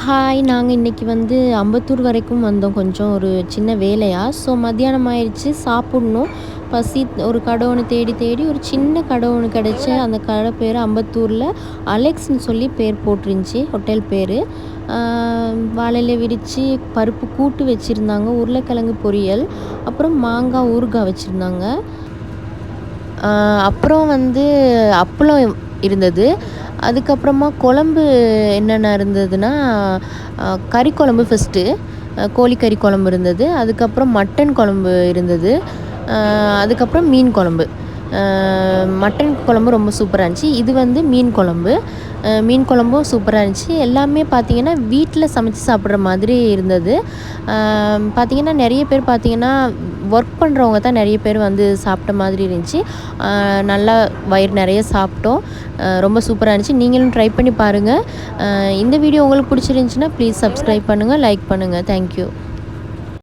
Hi! நாங்க இன்னைக்கு வந்து அம்பத்தூர் வரைக்கும் வந்தோம். கொஞ்சம் ஒரு சின்ன வேலையா. ஸோ மத்தியானம் ஆயிடுச்சு, சாப்பிடணும். பசி ஒரு கடை ஒண்ணு தேடி தேடி ஒரு சின்ன கடை ஒண்ணு கிடைச்சு, அந்த கடை பேரு அம்பத்தூர்ல அலெக்ஸ்ன்னு சொல்லி பேர் போட்டிருந்துச்சு, ஹோட்டல் பேரு. ஆ வாழை இலை விரிச்சு, பருப்பு கூட்டு வச்சிருந்தாங்க, உருளைக்கிழங்கு பொரியல், அப்புறம் மாங்காய் ஊறுகாய் வச்சிருந்தாங்க. அப்புறம் வந்து அப்பளம் இருந்தது. அதுக்கப்புறமா குழம்பு என்னென்ன இருந்ததுன்னா, கறி குழம்பு ஃபஸ்ட்டு, கோழிக்கறி குழம்பு இருந்தது. அதுக்கப்புறம் மட்டன் குழம்பு இருந்தது. அதுக்கப்புறம் மீன் குழம்பு. மட்டன் குழம்பு ரொம்ப சூப்பராக இருந்துச்சு. இது வந்து மீன் குழம்பு. மீன் குழம்பும் சூப்பராக இருந்துச்சு. எல்லாமே பார்த்திங்கன்னா வீட்டில் சமைச்சு சாப்பிட்ற மாதிரி இருந்தது. பார்த்திங்கன்னா நிறைய பேர் பார்த்திங்கன்னா ஒர்க் பண்ணுறவங்க தான் நிறைய பேர் வந்து சாப்பிட்ட மாதிரி இருந்துச்சு. நல்லா வயிறு நிறைய சாப்பிட்டோம். ரொம்ப சூப்பராக இருந்துச்சு. நீங்களும் ட்ரை பண்ணி பாருங்கள். இந்த வீடியோ உங்களுக்கு பிடிச்சிருந்துச்சின்னா ப்ளீஸ் சப்ஸ்கிரைப் பண்ணுங்கள், லைக் பண்ணுங்கள். தேங்க்யூ.